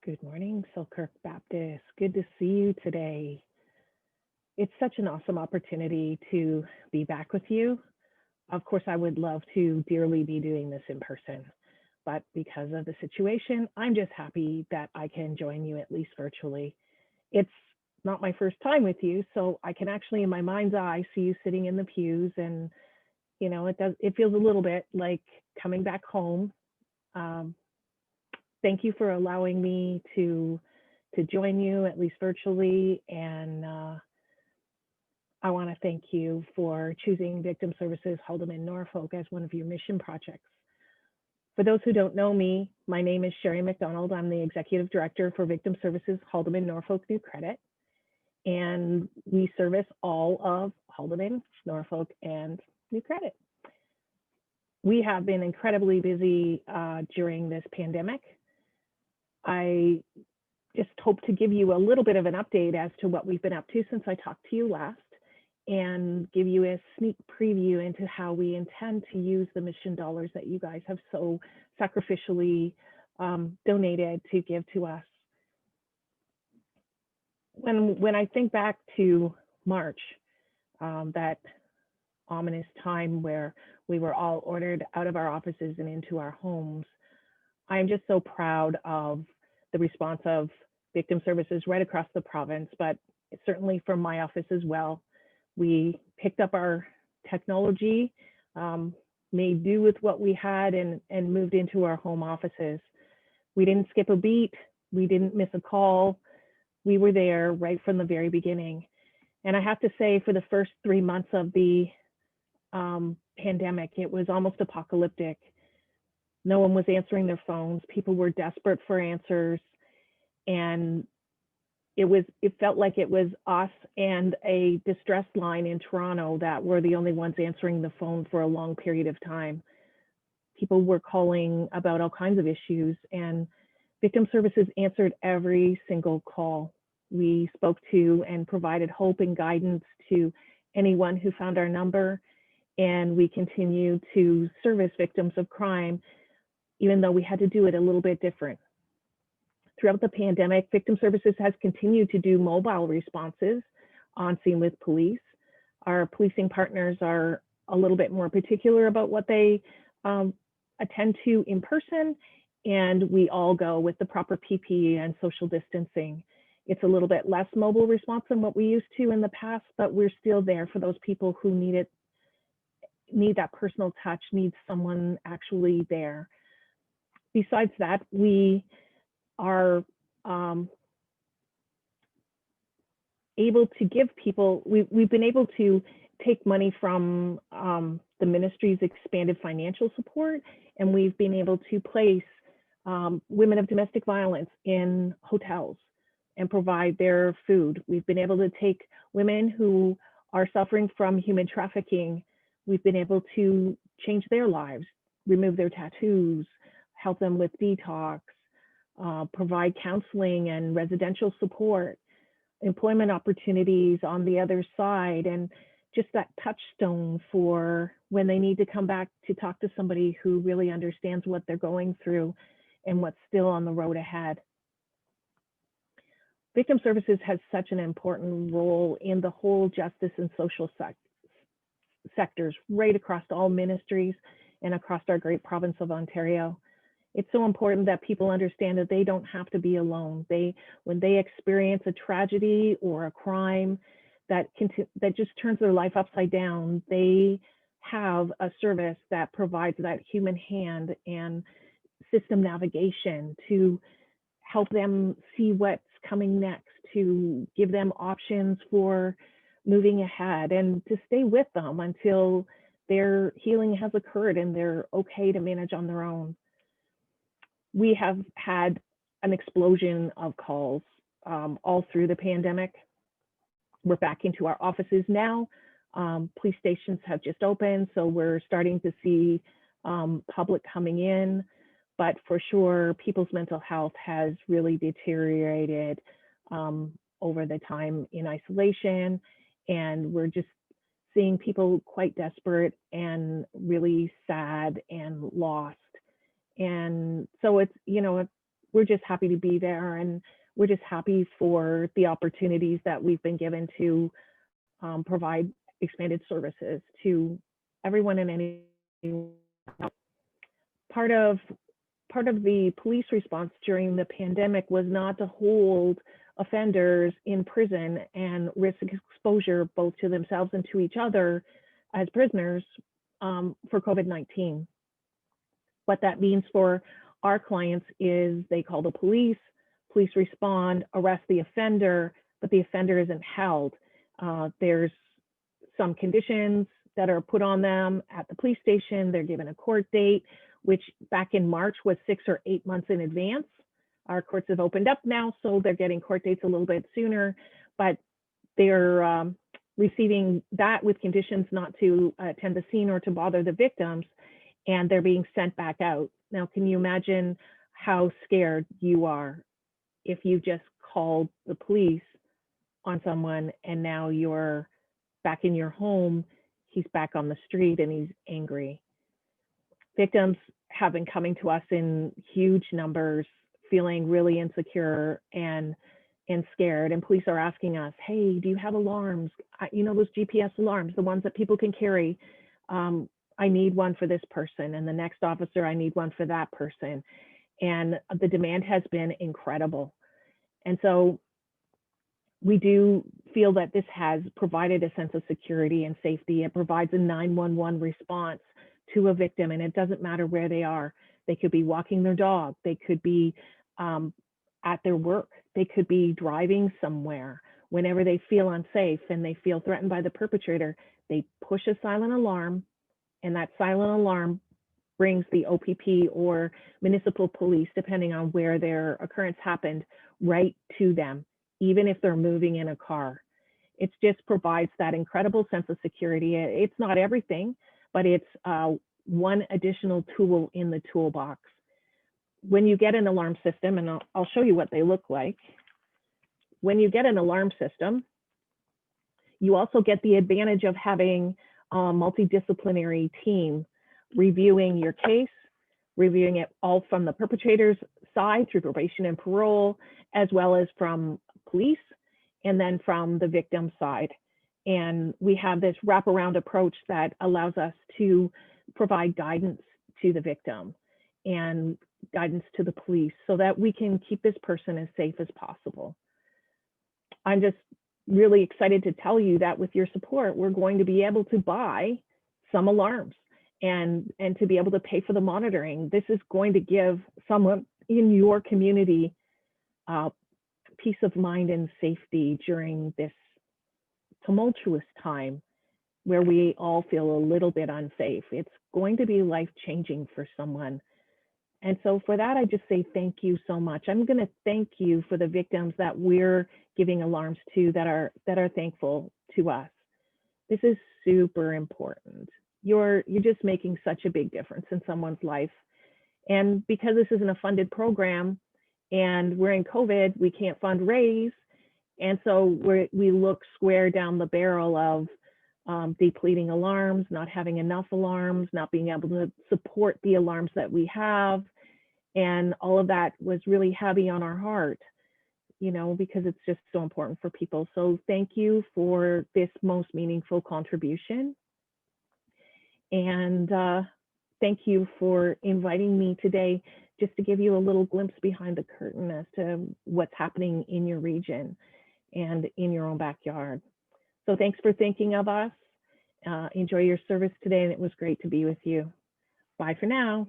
Good morning, Selkirk Baptist. Good to see you today. It's such an awesome opportunity to be back with you. Of course, I would love to dearly be doing this in person, but because of the situation, I'm just happy that I can join you at least virtually. It's not my first time with you, so I can actually, in my mind's eye, see you sitting in the pews, and it feels a little bit like coming back home. Um, Thank you for allowing me to join you at least virtually, and I want to thank you for choosing Victim Services Haldeman Norfolk as one of your mission projects. For those who don't know me, my name is Sherry McDonald. I'm the Executive Director for Victim Services Haldeman Norfolk New Credit, and we service all of Haldeman, Norfolk, and New Credit. We have been incredibly busy during this pandemic. I just hope to give you a little bit of an update as to what we've been up to since I talked to you last, and give you a sneak preview into how we intend to use the mission dollars that you guys have so sacrificially donated to give to us. When I think back to March, that ominous time where we were all ordered out of our offices and into our homes, I'm just so proud of the response of Victim Services right across the province, but certainly from my office as well. We picked up our technology, made do with what we had, and moved into our home offices. We didn't skip a beat. We didn't miss a call. We were there right from the very beginning. And I have to say, for the first 3 months of the pandemic, it was almost apocalyptic. No one was answering their phones. People were desperate for answers. And it felt like it was us and a distress line in Toronto that were the only ones answering the phone for a long period of time. People were calling about all kinds of issues, and Victim Services answered every single call. We spoke to and provided hope and guidance to anyone who found our number, and we continue to service victims of crime, even though we had to do it a little bit different. Throughout the pandemic, Victim Services has continued to do mobile responses on scene with police. Our policing partners are a little bit more particular about what they attend to in person, and we all go with the proper PPE and social distancing. It's a little bit less mobile response than what we used to in the past, but we're still there for those people who need that personal touch, need someone actually there. Besides that, we are able to give people, we've been able to take money from the ministry's expanded financial support, and we've been able to place women of domestic violence in hotels and provide their food. We've been able to take women who are suffering from human trafficking. We've been able to change their lives, remove their tattoos, help them with detox, provide counseling and residential support, employment opportunities on the other side, and just that touchstone for when they need to come back to talk to somebody who really understands what they're going through and what's still on the road ahead. Victim Services has such an important role in the whole justice and social sectors, right across all ministries and across our great province of Ontario. It's so important that people understand that they don't have to be alone. When they experience a tragedy or a crime that just turns their life upside down, they have a service that provides that human hand and system navigation to help them see what's coming next, to give them options for moving ahead, and to stay with them until their healing has occurred and they're okay to manage on their own. We have had an explosion of calls all through the pandemic. We're back into our offices now. Police stations have just opened, so we're starting to see public coming in. But for sure, people's mental health has really deteriorated over the time in isolation, and we're just seeing people quite desperate and really sad and lost. And so it's, we're just happy to be there, and we're just happy for the opportunities that we've been given to provide expanded services to everyone and anyone. Part of the police response during the pandemic was not to hold offenders in prison and risk exposure both to themselves and to each other as prisoners for COVID-19. What that means for our clients is they call the police respond, arrest the offender, but the offender isn't held. There's some conditions that are put on them at the police station. They're given a court date, which back in March was 6 or 8 months in advance. Our courts have opened up now, so they're getting court dates a little bit sooner, but they're receiving that with conditions not to attend the scene or to bother the victims, and they're being sent back out. Now, can you imagine how scared you are if you just called the police on someone and now you're back in your home, he's back on the street and he's angry? Victims have been coming to us in huge numbers, feeling really insecure and scared. And police are asking us, hey, do you have alarms? You know, those GPS alarms, the ones that people can carry. I need one for this person. And the next officer, I need one for that person. And the demand has been incredible. And so we do feel that this has provided a sense of security and safety. It provides a 911 response to a victim, and it doesn't matter where they are. They could be walking their dog. They could be at their work. They could be driving somewhere. Whenever they feel unsafe and they feel threatened by the perpetrator, they push a silent alarm, and that silent alarm brings the OPP or municipal police, depending on where their occurrence happened, right to them, even if they're moving in a car. It just provides that incredible sense of security. It's not everything, but it's one additional tool in the toolbox. When you get an alarm system, and I'll show you what they look like. When you get an alarm system, you also get the advantage of having a multidisciplinary team reviewing your case, reviewing it all from the perpetrator's side through probation and parole, as well as from police, and then from the victim side. And we have this wraparound approach that allows us to provide guidance to the victim and guidance to the police so that we can keep this person as safe as possible. I'm just really excited to tell you that with your support, we're going to be able to buy some alarms and to be able to pay for the monitoring. This is going to give someone in your community peace of mind and safety during this tumultuous time where we all feel a little bit unsafe. It's going to be life-changing for someone. And so for that, I just say thank you so much. I'm going to thank you for the victims that we're giving alarms to that are thankful to us. This is super important. You're just making such a big difference in someone's life. And because this isn't a funded program and we're in COVID, we can't fundraise. And so we look square down the barrel of depleting alarms, not having enough alarms, not being able to support the alarms that we have. And all of that was really heavy on our heart, you know, because it's just so important for people. So thank you for this most meaningful contribution. And thank you for inviting me today just to give you a little glimpse behind the curtain as to what's happening in your region and in your own backyard. So thanks for thinking of us. Enjoy your service today, and it was great to be with you. Bye for now.